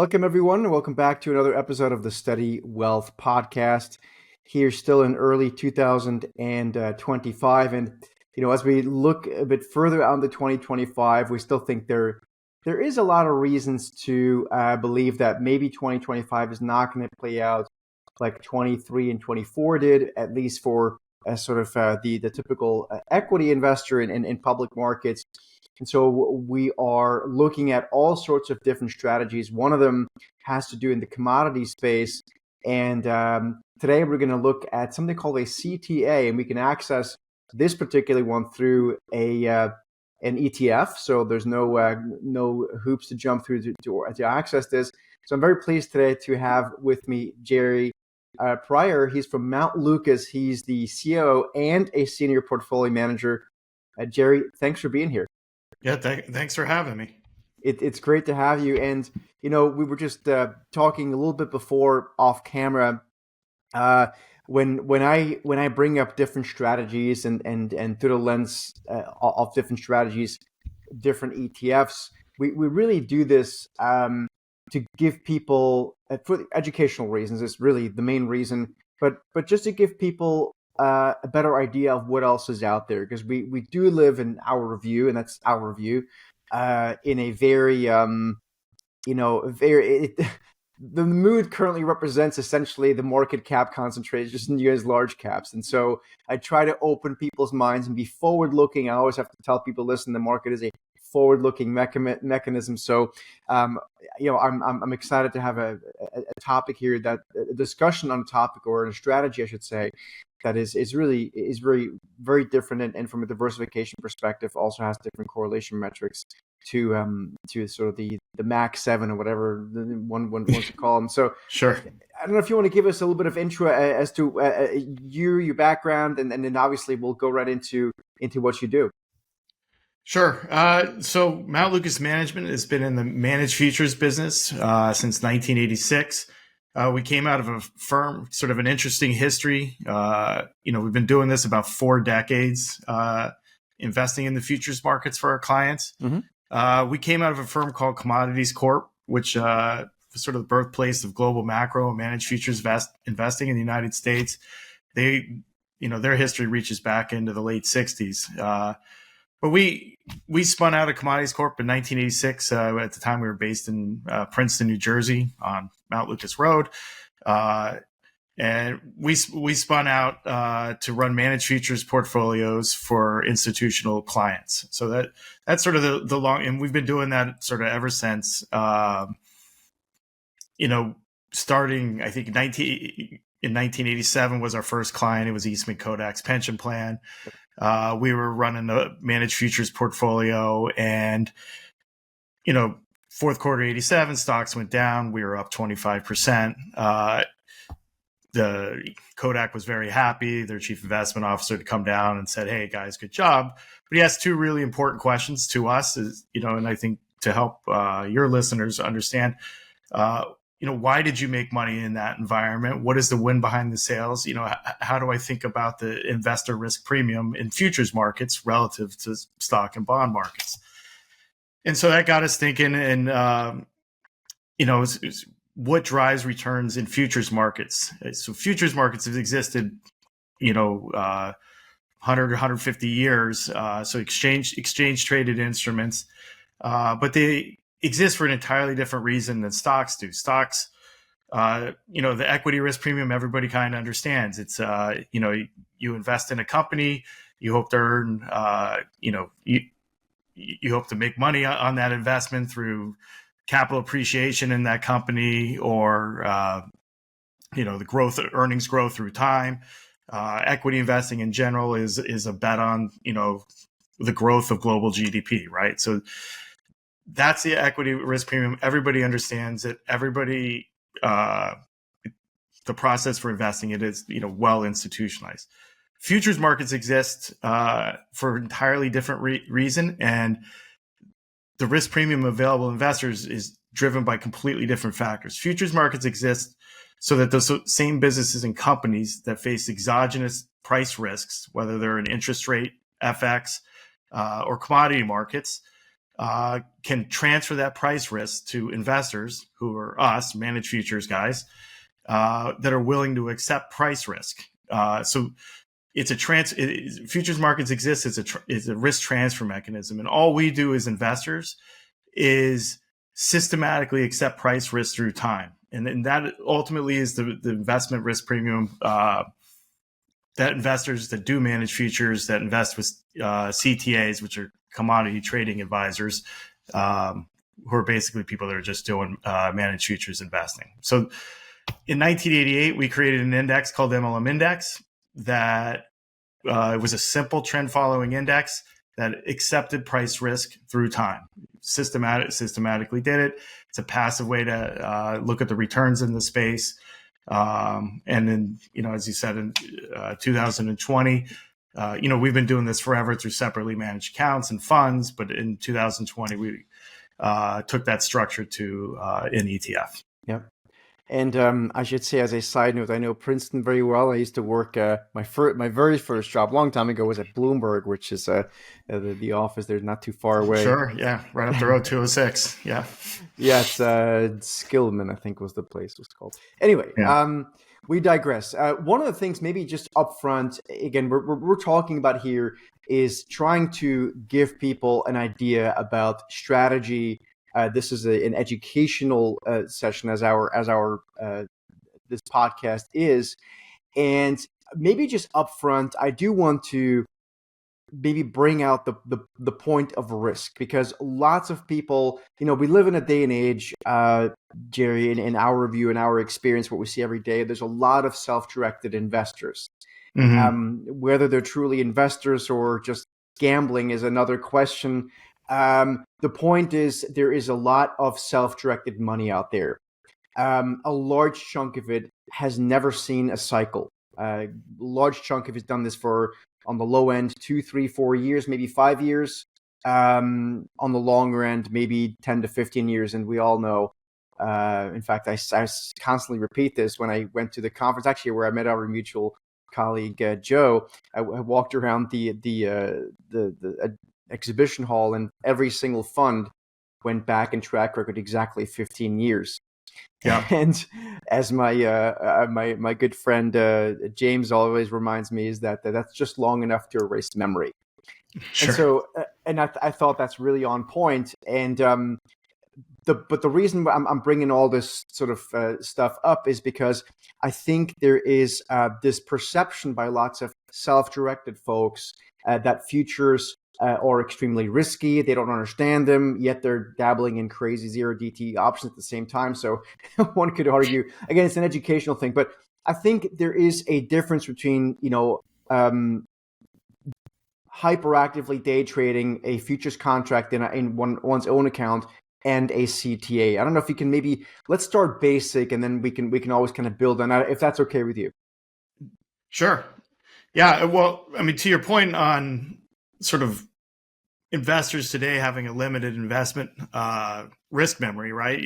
Welcome, everyone. Welcome back to another episode of the Steady Wealth Podcast. Here, still in early 2025, and as we look a bit further out into 2025, we still think there is a lot of reasons to believe that maybe 2025 is not going to play out like 23 and 24 did, at least for sort of the typical equity investor in public markets. And so we are looking at all sorts of different strategies. One of them has to do in the commodity space. And today we're going to look at something called a CTA, and we can access this particular one through an ETF. So there's no hoops to jump through to access this. So I'm very pleased today to have with me Jerry Pryor. He's from Mount Lucas. He's the COO and a senior portfolio manager. Jerry, thanks for being here. Yeah, thanks for having me. It's great to have you. And, we were just talking a little bit before off camera. When I bring up different strategies and through the lens of different strategies, different ETFs, we really do this to give people, for educational reasons, is really the main reason, but just to give people a better idea of what else is out there, because we do live in our view, and that's our view, in a very the mood currently represents essentially the market cap concentration in US large caps. And so I try to open people's minds and be forward looking. I always have to tell people, listen, the market is a forward looking mechanism. So I'm excited to have a topic here, that a discussion on a topic, or a strategy I should say, that is very, very different, and from a diversification perspective also has different correlation metrics to sort of the Mac 7 or whatever one wants to call them. So sure. I don't know if you want to give us a little bit of intro as to your background, and then obviously we'll go right into what you do. Sure. So Mount Lucas Management has been in the managed futures business since 1986. We came out of a firm, sort of an interesting history. We've been doing this about 4 decades, investing in the futures markets for our clients. Mm-hmm. We came out of a firm called Commodities Corp, which was sort of the birthplace of global macro and managed futures investing in the United States. Their history reaches back into the late 60s. But we spun out of Commodities Corp in 1986. At the time, we were based in Princeton, New Jersey, on Mount Lucas Road, and we spun out to run managed futures portfolios for institutional clients. So that's sort of the long, and we've been doing that sort of ever since. Starting, I think in 1987 was our first client. It was Eastman Kodak's pension plan. We were running a managed futures portfolio, and, fourth quarter 87, stocks went down. We were up 25%. The Kodak was very happy. Their chief investment officer to come down and said, "Hey guys, good job." But he asked 2 really important questions to us, and I think to help your listeners understand, why did you make money in that environment? What is the win behind the sales? How do I think about the investor risk premium in futures markets relative to stock and bond markets? And so that got us thinking, and, what drives returns in futures markets? So futures markets have existed, 100 or 150 years. So exchange traded instruments, but they exist for an entirely different reason than stocks do. Stocks, the equity risk premium, everybody kind of understands. It's, you invest in a company, you hope to earn, you hope to make money on that investment through capital appreciation in that company, or, the earnings growth through time. Equity investing in general is a bet on, the growth of global GDP, right? So that's the equity risk premium. Everybody understands it. Everybody, the process for investing it is, well institutionalized. Futures markets exist for an entirely different reason, and the risk premium available to investors is driven by completely different factors. Futures markets exist so that those same businesses and companies that face exogenous price risks, whether they're in interest rate, FX, or commodity markets, can transfer that price risk to investors who are us, managed futures guys, that are willing to accept price risk. So it's futures markets exist as a risk transfer mechanism, and all we do as investors is systematically accept price risk through time, and that ultimately is the investment risk premium that investors that do manage futures, that invest with CTAs, which are commodity trading advisors, who are basically people that are just doing managed futures investing. So in 1988, we created an index called MLM Index that it was a simple trend following index that accepted price risk through time. Systematically did it. It's a passive way to look at the returns in the space. And then, as you said, in 2020, we've been doing this forever through separately managed accounts and funds, but in 2020, we took that structure to an ETF. Yep. And I should say, as a side note, I know Princeton very well. I used to work, my very first job, a long time ago, was at Bloomberg, which is the office there, not too far away. Sure, yeah, right up the road, 206, yeah. Yeah, it's Skillman, I think was the place was called. Anyway, yeah. We digress. One of the things, maybe just upfront, again, we're talking about here is trying to give people an idea about strategy. This is an educational session, as our this podcast is, and maybe just upfront, I do want to maybe bring out the point of risk, because lots of people, we live in a day and age, Jerry, in our view, in our experience, what we see every day, there's a lot of self-directed investors. Mm-hmm. Whether they're truly investors or just gambling is another question. The point is, there is a lot of self-directed money out there. A large chunk of it has never seen a cycle. A large chunk of it's done this for, on the low end, 2, 3, 4 years, maybe 5 years. On the longer end, maybe 10 to 15 years. And we all know, in fact, I constantly repeat this when I went to the conference, actually, where I met our mutual colleague, Joe. I walked around the exhibition hall, and every single fund went back in track record exactly 15 years. Yeah. And as my my good friend James always reminds me, is that's just long enough to erase memory. Sure. And so, I thought that's really on point. And the reason I'm bringing all this sort of stuff up is because I think there is this perception by lots of self-directed folks that futures are extremely risky. They don't understand them, yet they're dabbling in crazy zero DT options at the same time. So one could argue, again, it's an educational thing, but I think there is a difference between, hyperactively day trading a futures contract in one's own account and a CTA. I don't know if you can let's start basic, and then we can always kind of build on that, if that's okay with you. Sure. Yeah. Well, I mean, to your point on sort of investors today having a limited investment risk memory, right?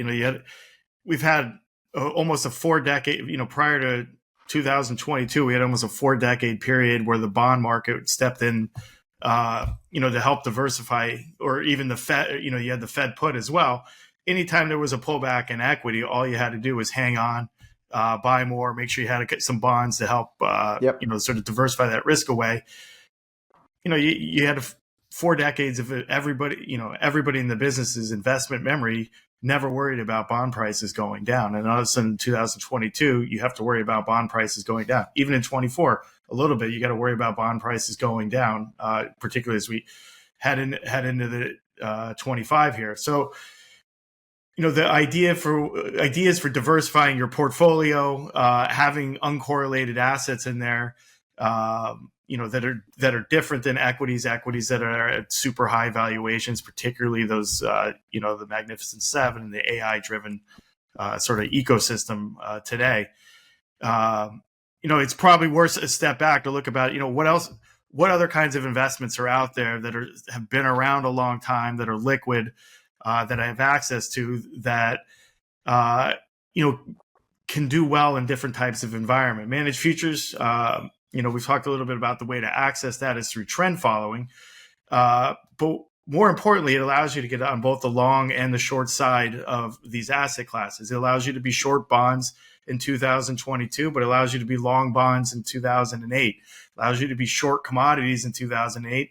We've had almost a 4-decade, prior to 2022, we had almost a 4-decade period where the bond market stepped in, to help diversify, or even the Fed, you had the Fed put as well. Anytime there was a pullback in equity, all you had to do was hang on, buy more, make sure you had to get some bonds to help, sort of diversify that risk away. You had 4 decades of everybody in the business's investment memory never worried about bond prices going down. And all of a sudden in 2022, you have to worry about bond prices going down. Even in 24, a little bit, you got to worry about bond prices going down, particularly as we head into the 25 here. So, the ideas for diversifying your portfolio, having uncorrelated assets in there, that are different than equities that are at super high valuations, particularly those, the Magnificent Seven and the AI driven sort of ecosystem today. It's probably worth a step back to look about, what other kinds of investments are out there that have been around a long time, that are liquid, that I have access to, that, can do well in different types of environment. Managed futures, we've talked a little bit about the way to access that is through trend following. But more importantly, it allows you to get on both the long and the short side of these asset classes. It allows you to be short bonds in 2022, but it allows you to be long bonds in 2008. It allows you to be short commodities in 2008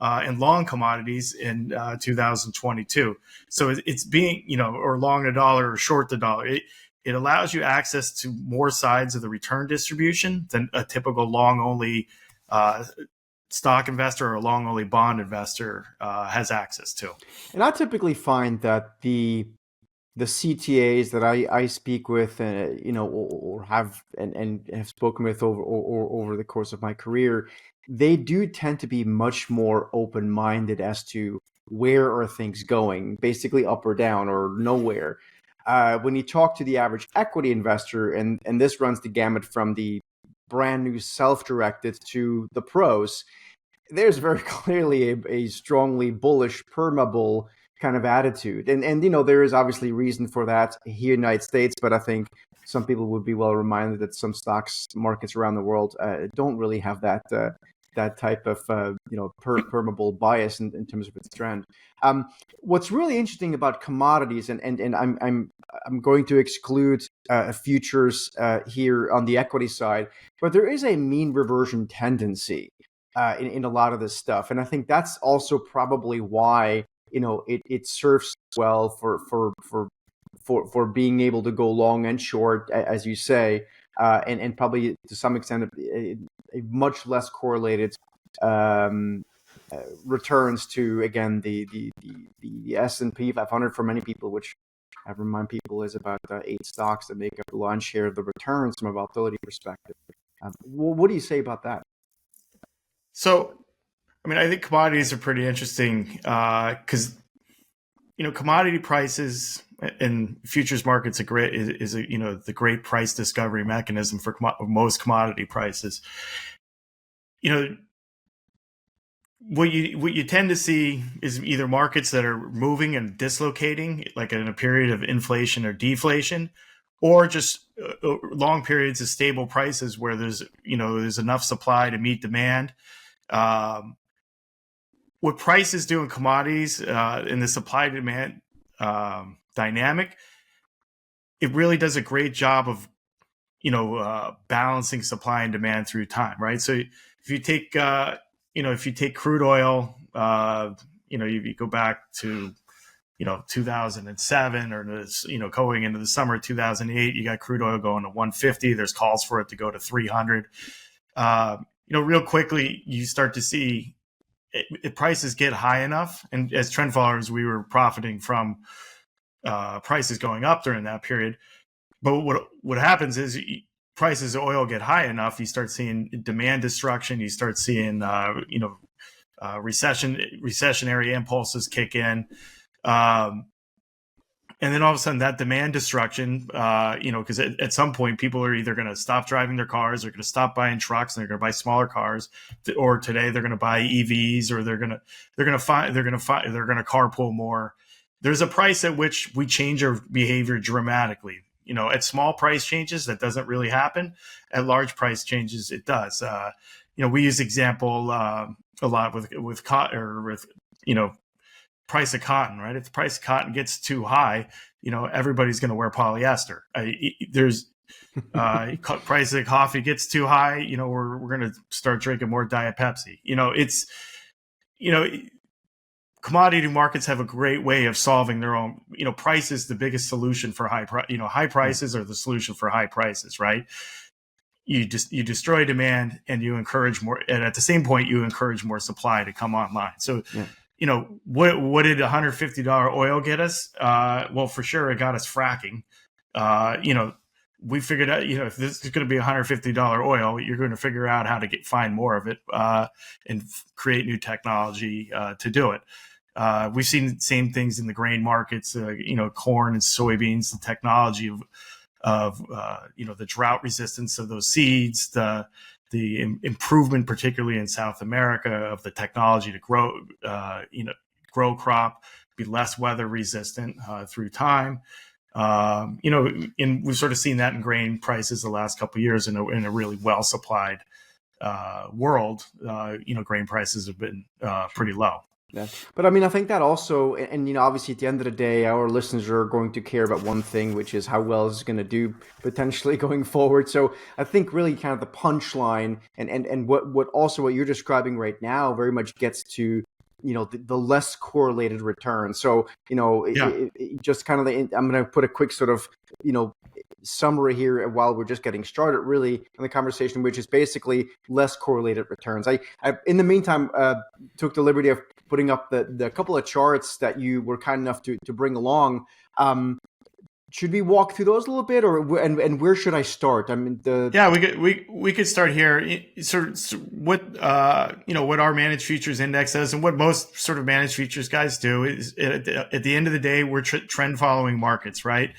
and long commodities in 2022. So it's being, or long the dollar or short the dollar. It allows you access to more sides of the return distribution than a typical long only stock investor or a long only bond investor has access to. And I typically find that the CTAs that I speak with, or have and have spoken with over the course of my career, they do tend to be much more open-minded as to where are things going, basically up or down or nowhere. When you talk to the average equity investor, and this runs the gamut from the brand new self-directed to the pros, there's very clearly a strongly bullish perma-bull kind of attitude. And there is obviously reason for that here in the United States, but I think some people would be well reminded that some stocks markets around the world don't really have that type of perma-bull bias in terms of its trend. What's really interesting about commodities, and I'm going to exclude futures here on the equity side, but there is a mean reversion tendency in a lot of this stuff, and I think that's also probably why it serves well for being able to go long and short, as you say, and probably to some extent a much less correlated returns to, again, the S&P 500 for many people, which I remind people is about 8 stocks that make up the lion's share of the returns from a volatility perspective. What do you say about that? So, I think commodities are pretty interesting because, commodity prices and futures markets is the great price discovery mechanism for most commodity prices. What you tend to see is either markets that are moving and dislocating, like in a period of inflation or deflation, or just long periods of stable prices where there's enough supply to meet demand. What prices do in commodities in the supply demand dynamic, it really does a great job of balancing supply and demand through time, right? So if you take crude oil, you go back to 2007 or going into the summer of 2008, you got crude oil going to 150. There's calls for it to go to 300. Real quickly you start to see if prices get high enough, and as trend followers, we were profiting from prices going up during that period. But what happens is prices of oil get high enough, you start seeing demand destruction. You start seeing recessionary impulses kick in, and then all of a sudden that demand destruction, because at some point people are either going to stop driving their cars, they're going to stop buying trucks, and they're going to buy smaller cars, or today they're going to buy EVs, or they're going to carpool more. There's a price at which we change our behavior dramatically. At small price changes, that doesn't really happen. At large price changes, it does. We use example a lot with cotton, or with price of cotton, right? If the price of cotton gets too high, everybody's going to wear polyester. There's price of coffee gets too high, we're going to start drinking more Diet Pepsi. Commodity markets have a great way of solving their own. Price is the biggest solution for high prices are the solution for high prices, right? You destroy demand and you encourage more, and at the same point you encourage more supply to come online. So. Yeah. What did $150 oil get us? Well, for sure, it got us fracking. We figured out, if this is going to be $150 oil, you're going to figure out how to find more of it and create new technology to do it. We've seen the same things in the grain markets, corn and soybeans, the technology of the drought resistance of those seeds, the improvement, particularly in South America, of the technology to grow crop, be less weather resistant through time. And we've sort of seen that in grain prices the last couple of years in a really well supplied world. Grain prices have been pretty low. Yeah. But I mean, I think that also, and you know, obviously at the end of the day, our listeners are going to care about one thing, which is how well is going to do potentially going forward. So I think really kind of the punchline and what you're describing right now very much gets to, you know, the less correlated return. So, you know, Yeah. just kind of, I'm going to put a quick sort of, you know, summary here while we're just getting started really in the conversation, which is basically less correlated returns. I in the meantime, took the liberty of putting up the couple of charts that you were kind enough to bring along. Should we walk through those a little bit, or and where should I start? I mean, Yeah, we could start here. So what you know, what our managed futures index does, and what most sort of managed futures guys do is at the end of the day, we're trend following markets, right?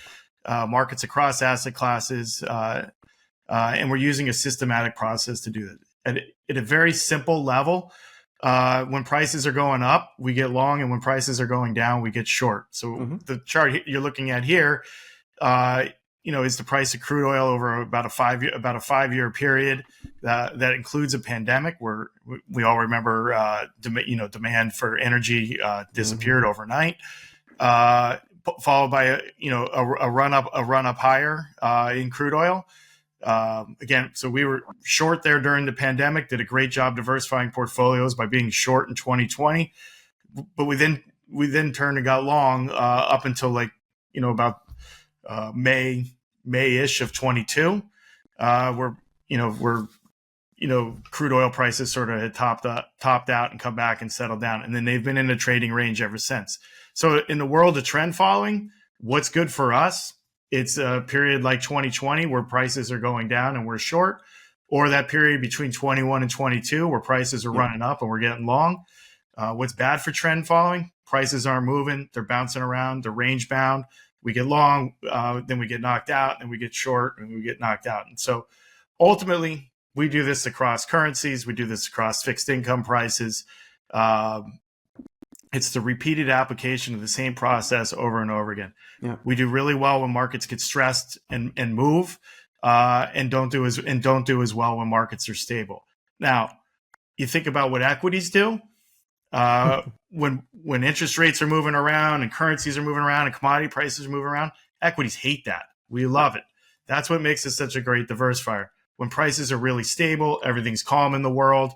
Markets across asset classes, and we're using a systematic process to do that. At a very simple level, when prices are going up, we get long, and when prices are going down, we get short. So the chart you're looking at here, you know, is the price of crude oil over about a 5-year period that includes a pandemic where we all remember, demand for energy disappeared overnight, followed by a run up higher in crude oil. Again, so we were short there during the pandemic, did a great job diversifying portfolios by being short in 2020, but we then turned and got long up until about May-ish of 22, where crude oil prices sort of had topped out and come back and settled down, and then they've been in a trading range ever since. So in the world of trend following, what's good for us? It's a period like 2020 where prices are going down and we're short, or that period between 21 and 22 where prices are running up and we're getting long. What's bad for trend following? Prices aren't moving. They're bouncing around. They're range bound. We get long, then we get knocked out, and we get short, and we get knocked out. And so ultimately, we do this across currencies. We do this across fixed income prices. It's the repeated application of the same process over and over again. Yeah. We do really well when markets get stressed and move, and don't do as well when markets are stable. Now, you think about what equities do. When interest rates are moving around and currencies are moving around and commodity prices are moving around, equities hate that. We love it. That's what makes it such a great diversifier. When prices are really stable, everything's calm in the world.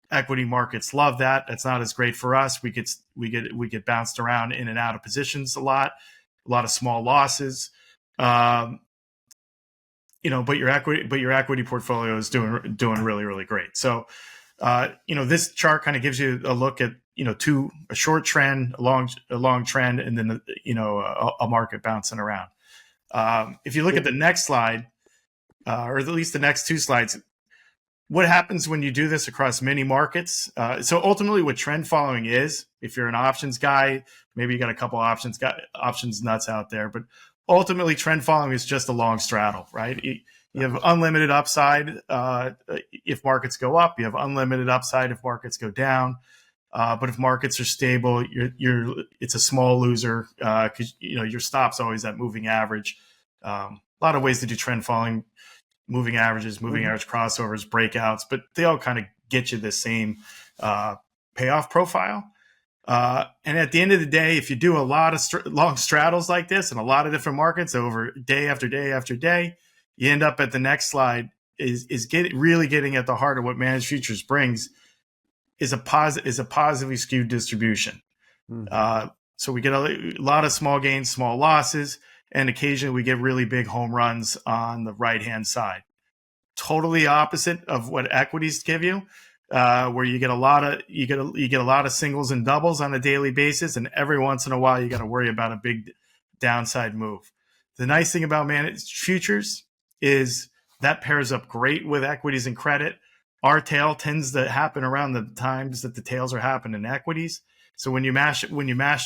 Equity markets love that. That's not as great for us. We get bounced around in and out of positions a lot of small losses. But your equity portfolio is doing really, really great. So this chart kind of gives you a look at a short trend, a long trend, and then a market bouncing around. If you look at the next slide, or at least the next two slides, what happens when you do this across many markets? So ultimately, what trend following is, if you're an options guy, maybe you got a couple options nuts out there, but ultimately, trend following is just a long straddle, right? You have unlimited upside if markets go up. You have unlimited upside if markets go down. But if markets are stable, it's a small loser because your stop's always that moving average. A lot of ways to do trend following: moving averages, moving average crossovers, breakouts, but they all kind of get you the same payoff profile. And at the end of the day, if you do a lot of long straddles like this in a lot of different markets over day after day after day, you end up at the next slide is really getting at the heart of what managed futures brings is a positively skewed distribution. So we get a lot of small gains, small losses, and occasionally we get really big home runs on the right-hand side. Totally opposite of what equities give you, where you get a lot of singles and doubles on a daily basis, and every once in a while you got to worry about a big downside move. The nice thing about managed futures is that pairs up great with equities and credit. Our tail tends to happen around the times that the tails are happening in equities. So when you mash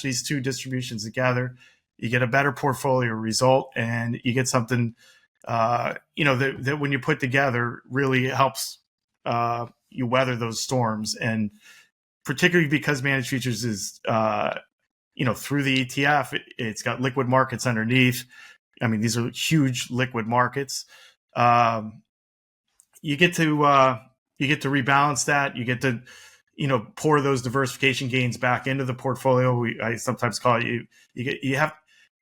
these two distributions together, you get a better portfolio result, and you get something that when you put together really helps you weather those storms. And particularly because managed futures is through the ETF, it's got liquid markets underneath. I mean, these are huge liquid markets. You get to rebalance that. You get to pour those diversification gains back into the portfolio. I sometimes call it you have,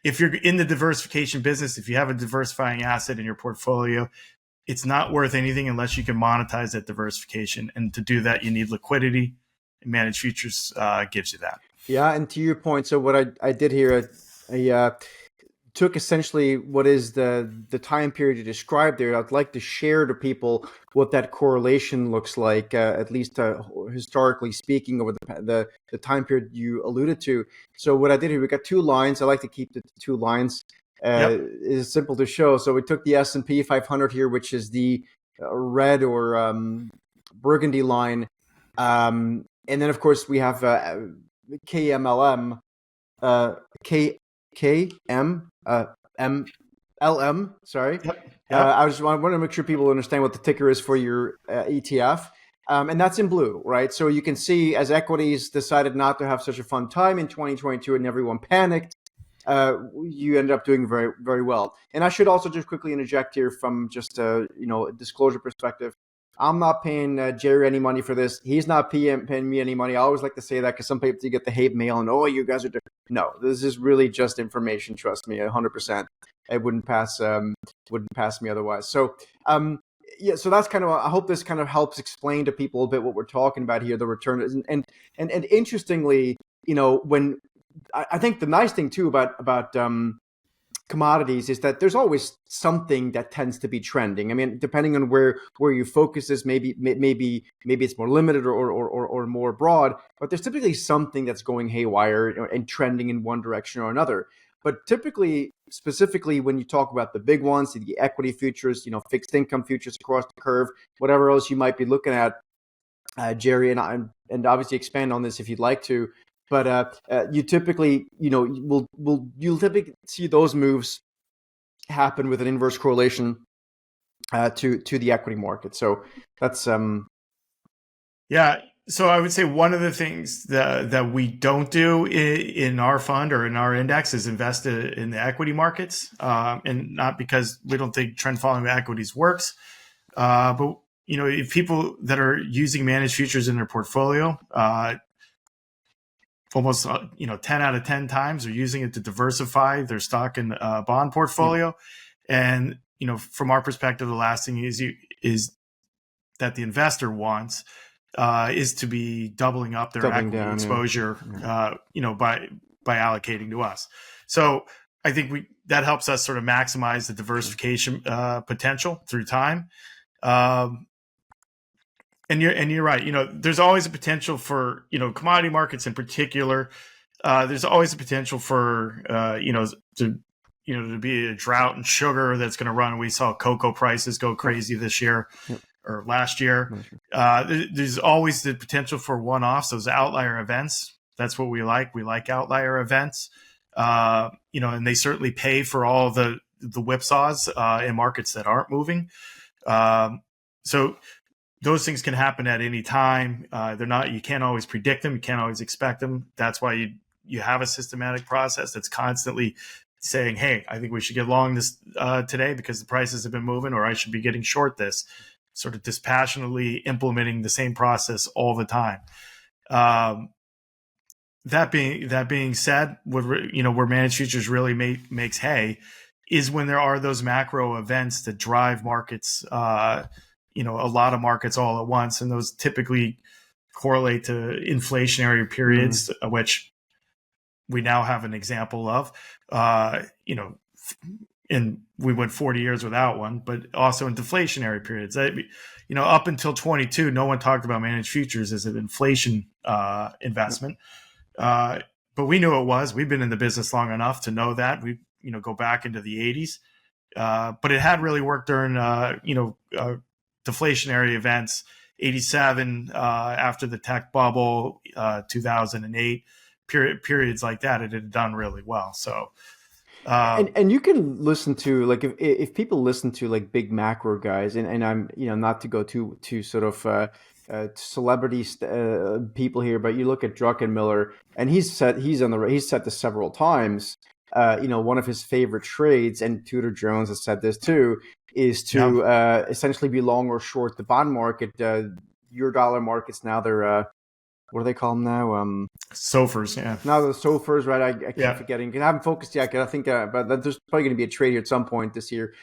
if you're in the diversification business, if you have a diversifying asset in your portfolio, it's not worth anything unless you can monetize that diversification. And to do that, you need liquidity. And managed futures gives you that. Yeah, and to your point, so what I did here, I took essentially what is the time period you described there. I'd like to share to people what that correlation looks like, at least historically speaking, over the time period you alluded to. So what I did here, we got two lines. I like to keep the two lines. It's simple to show. So we took the S&P 500 here, which is the red or burgundy line, and then of course we have KMLM, KM. MLM, sorry. Yep. I just want to make sure people understand what the ticker is for your ETF. And that's in blue, right? So you can see as equities decided not to have such a fun time in 2022 and everyone panicked, you ended up doing very, very well. And I should also just quickly interject here from just a disclosure perspective. I'm not paying Jerry any money for this. He's not paying me any money. I always like to say that because some people get the hate mail and, oh, you guys are no. This is really just information. Trust me, 100%. It wouldn't pass me otherwise. So so that's kind of. I hope this kind of helps explain to people a bit what we're talking about here. The return and interestingly, when I think the nice thing too about commodities is that there's always something that tends to be trending. I mean, depending on where your focus is, maybe it's more limited or more broad, but there's typically something that's going haywire and trending in one direction or another. But typically, specifically when you talk about the big ones, the equity futures, fixed income futures across the curve, whatever else you might be looking at, Jerry, and obviously expand on this if you'd like to. But you typically, you'll typically see those moves happen with an inverse correlation to the equity market. So that's yeah. So I would say one of the things that we don't do in our fund or in our index is invest in the equity markets, and not because we don't think trend following equities works, but if people that are using managed futures in their portfolio. Almost 10 out of 10 times are using it to diversify their stock and bond portfolio. And from our perspective, the last thing is that the investor wants is to be doubling up their equity exposure, by allocating to us. So I think that helps us sort of maximize the diversification potential through time. And you're right. There's always a potential for commodity markets in particular. There's always a potential for to be a drought in sugar that's going to run. We saw cocoa prices go crazy this year or last year. There's always the potential for one-offs, those outlier events. That's what we like. We like outlier events. And they certainly pay for all the whipsaws in markets that aren't moving. So those things can happen at any time. You can't always predict them. You can't always expect them. That's why you have a systematic process that's constantly saying, hey, I think we should get long this today because the prices have been moving, or I should be getting short this, sort of dispassionately implementing the same process all the time. That being said, where managed futures really makes hay is when there are those macro events that drive markets, a lot of markets all at once. And those typically correlate to inflationary periods, which we now have an example of, and we went 40 years without one, but also in deflationary periods. Up until 22, no one talked about managed futures as an inflation investment. But we knew it was. We've been in the business long enough to know that. We go back into the 80s. But it had really worked during deflationary events, 87 after the tech bubble, 2008, periods like that. It had done really well. So and you can listen to, like, if people listen to like big macro guys, and I'm not to go too sort of celebrity people here, but you look at Druckenmiller, and he's said this several times. One of his favorite trades, and Tudor Jones has said this too, is to essentially be long or short the bond market. Eurodollar markets now, they're what do they call them now? SOFRs, yeah. Now the SOFRs, right? I keep Yeah. forgetting because I haven't focused yet. 'Cause I think, but there's probably going to be a trade here at some point this year.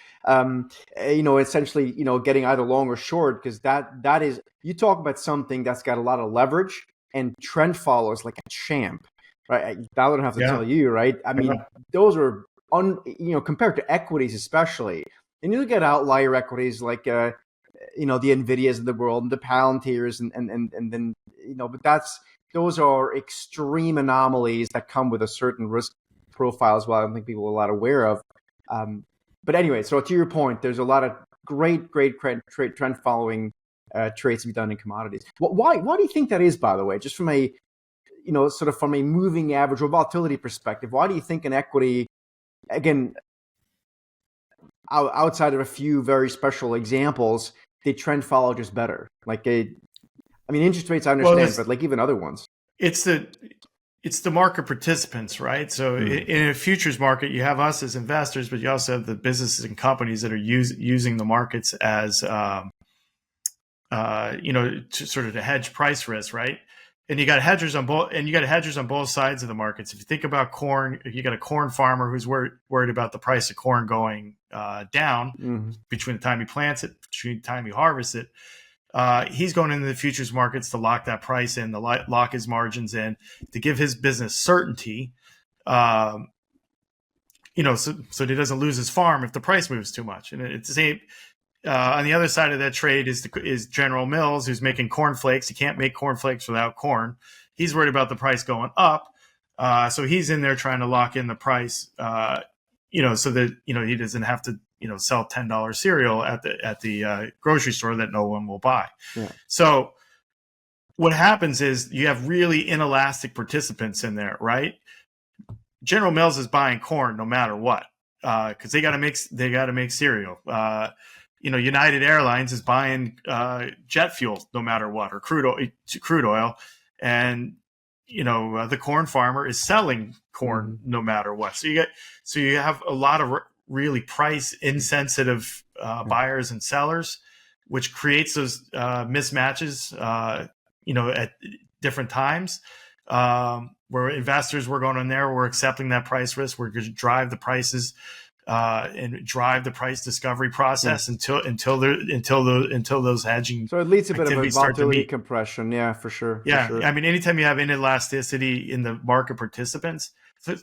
Essentially, getting either long or short because that is you talk about something that's got a lot of leverage and trend follows like a champ, right? I don't have to Yeah. tell you, right? I mean, those are compared to equities, especially, and you look at outlier equities like the Nvidias of the world and the Palantirs and then but those are extreme anomalies that come with a certain risk profile as well. I don't think people are a lot aware of. But anyway, so to your point, there's a lot of great trend following trades to be done in commodities. Why do you think that is, by the way? Just from a sort of from a moving average or volatility perspective, why do you think an equity, again, outside of a few very special examples, they trend follow just better? Interest rates, I understand, but like even other ones. It's the market participants, right? So in a futures market, you have us as investors, but you also have the businesses and companies that are using the markets as, to sort of to hedge price risk, right? And you got hedgers on both sides of the markets. If you think about corn, you got a corn farmer who's worried about the price of corn going down between the time he plants it, between the time he harvests it. He's going into the futures markets to lock that price in, to lock his margins in, to give his business certainty, so he doesn't lose his farm if the price moves too much. And it's the same. On the other side of that trade is General Mills, who's making cornflakes. You can't make cornflakes without corn. He's worried about the price going up, so he's in there trying to lock in the price, so that he doesn't have to sell $10 cereal at the grocery store that no one will buy. Yeah. So what happens is you have really inelastic participants in there, right? General Mills is buying corn no matter what, because they got to make cereal. United Airlines is buying jet fuel no matter what, or crude oil, and the corn farmer is selling corn no matter what. So you have a lot of really price insensitive buyers and sellers, which creates those mismatches, at different times, where investors, we're going in there, we're accepting that price risk, we're going to drive the prices and drive the price discovery process until those hedging. So it leads to a bit of a volatility compression. Yeah, for sure. Yeah. For sure. I mean, anytime you have inelasticity in the market participants,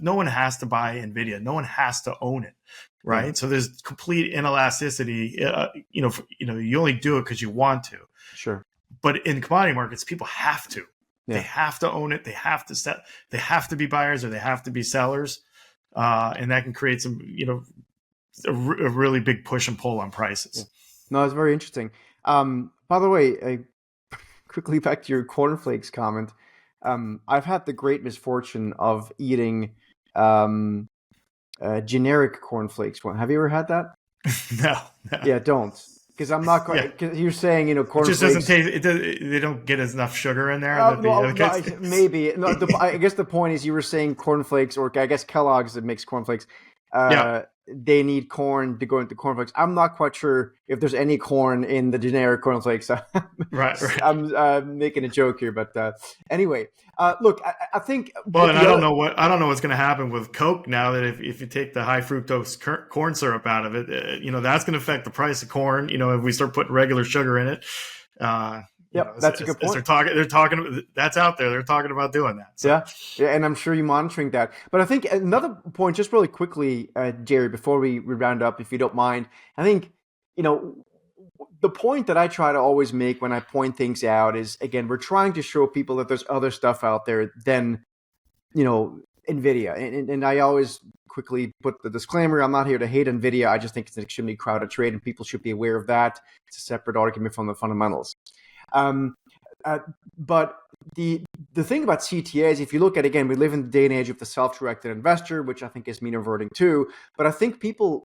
no one has to buy Nvidia. No one has to own it. Right. Yeah. So there's complete inelasticity. You only do it because you want to. Sure. But in commodity markets, people have to. Yeah. They have to own it. They have to set. They have to be buyers or they have to be sellers, and that can create some, a really big push and pull on prices. Yeah. No, it's very interesting. By the way, quickly back to your cornflakes comment. I've had the great misfortune of eating generic cornflakes. Have you ever had that? No. Yeah, don't. Because I'm not quite. Because you're saying cornflakes. It just doesn't taste. They don't get enough sugar in there. Maybe. No, I guess the point is you were saying cornflakes, or I guess Kellogg's that makes cornflakes. They need corn to go into cornflakes. I'm not quite sure if there's any corn in the generic cornflakes. Right. I'm making a joke here, but anyway, look, I think. Well, and I don't know what's going to happen with Coke now that if you take the high fructose corn syrup out of it, that's going to affect the price of corn. If we start putting regular sugar in it. That's a good point. They're talking. That's out there. They're talking about doing that. So. Yeah, and I'm sure you're monitoring that. But I think another point, just really quickly, Jerry, before we round up, if you don't mind, I think the point that I try to always make when I point things out is, again, we're trying to show people that there's other stuff out there than NVIDIA, and I always quickly put the disclaimer: I'm not here to hate NVIDIA. I just think it's an extremely crowded trade, and people should be aware of that. It's a separate argument from the fundamentals. But the thing about CTAs, if you look at, again, we live in the day and age of the self-directed investor, which I think is mean reverting too. But I think people,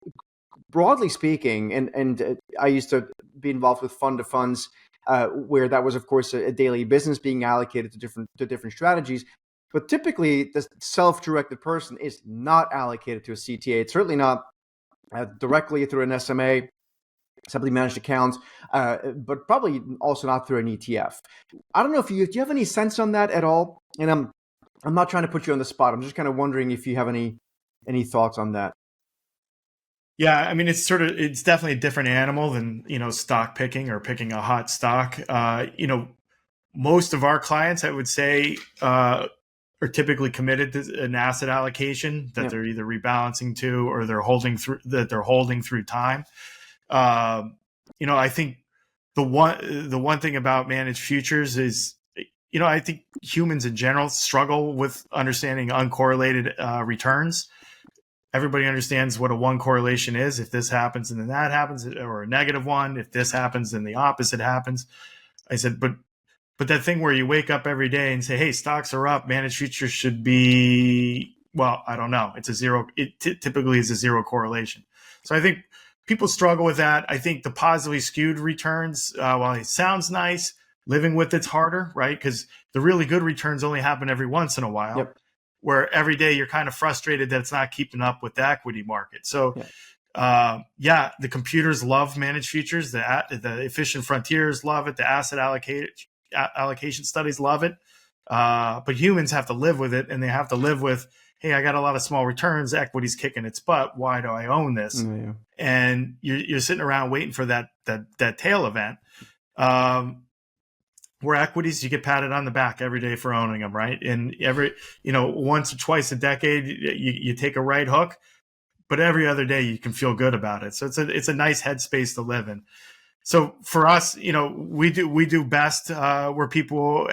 broadly speaking, and I used to be involved with fund of funds, where that was, of course, a daily business being allocated to different strategies. But typically, the self-directed person is not allocated to a CTA. It's certainly not directly through an SMA. separately managed accounts, but probably also not through an ETF. I don't know if do you have any sense on that at all? And I'm not trying to put you on the spot. I'm just kind of wondering if you have any thoughts on that. Yeah, I mean, it's definitely a different animal than, stock picking or picking a hot stock. Most of our clients, I would say, are typically committed to an asset allocation that they're either rebalancing to or they're holding through time. I think the one thing about managed futures is, I think humans in general struggle with understanding uncorrelated returns. Everybody understands what a one correlation is. If this happens and then that happens, or a negative one. If this happens, then the opposite happens. I said, but that thing where you wake up every day and say, hey, stocks are up, managed futures should be, well, I don't know. It's a zero. It typically is a zero correlation. So I think people struggle with that. I think the positively skewed returns, while it sounds nice, living with it's harder, right? Because the really good returns only happen every once in a while. Yep. Where every day you're kind of frustrated that it's not keeping up with the equity market. So, the computers love managed futures. The efficient frontiers love it. The asset allocation studies love it. But humans have to live with it, and they have to live with, hey, I got a lot of small returns. Equity's kicking its butt. Why do I own this? Yeah. And you're sitting around waiting for that tail event. Where equities, you get patted on the back every day for owning them, right? And once or twice a decade, you take a right hook, but every other day you can feel good about it. So it's a nice headspace to live in. So for us, we do best where people,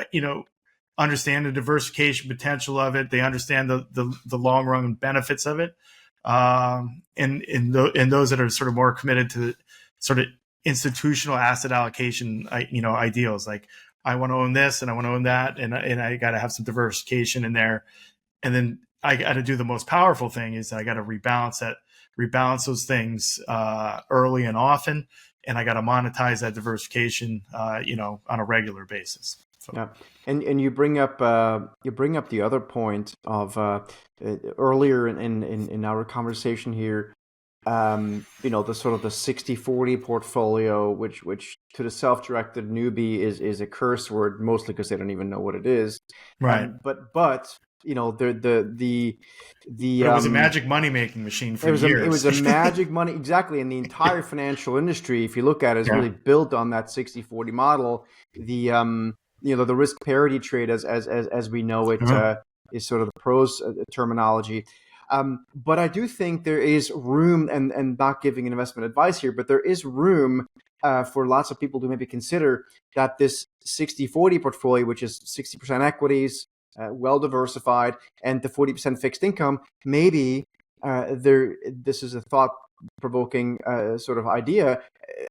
understand the diversification potential of it. They understand the long run benefits of it, and those that are sort of more committed to sort of institutional asset allocation, ideals like, I want to own this and I want to own that, and I got to have some diversification in there. And then I got to do the most powerful thing is I got to rebalance those things early and often, and I got to monetize that diversification, on a regular basis. So. Yeah, and you bring up the other point of earlier in our conversation here. The sort of the 60-40 portfolio, which to the self-directed newbie is a curse word, mostly because they don't even know what it is. Right. But the it was a magic money making machine for years. It was a magic money, exactly. And the entire financial industry, if you look at it, is really built on that 60-40 model. The the risk parity trade, as we know it, is sort of the pros terminology. But I do think there is room, and not giving investment advice here, but there is room for lots of people to maybe consider that this 60-40 portfolio, which is 60% equities, well diversified, and the 40% fixed income, maybe this is a thought-provoking sort of idea,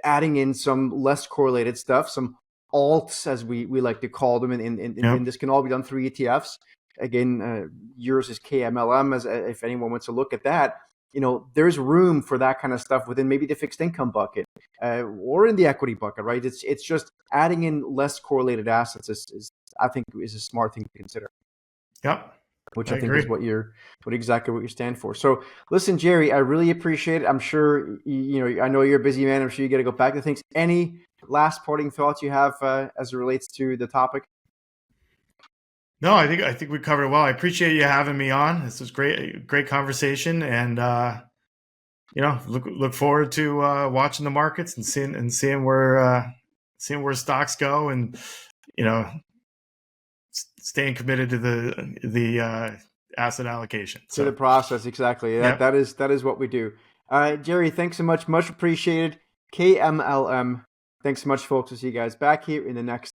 adding in some less correlated stuff, some alts, as we like to call them, and this can all be done through ETFs. Again, yours is KMLM, as if anyone wants to look at that. There's room for that kind of stuff within maybe the fixed income bucket or in the equity bucket, right? It's just adding in less correlated assets is I think is a smart thing to consider. Yep. Which I think agree. Is what exactly you stand for. So listen, Jerry, I really appreciate it. I'm sure, I know you're a busy man. I'm sure you got to go back to things. Any last parting thoughts you have as it relates to the topic? No, I think we covered it well. I appreciate you having me on. This was great conversation, and look forward to watching the markets and seeing where stocks go, and staying committed to the asset allocation. To the process, exactly. Yep. That is what we do. Jerry, thanks so much. Much appreciated. KMLM. Thanks so much, folks. We'll see you guys back here in the next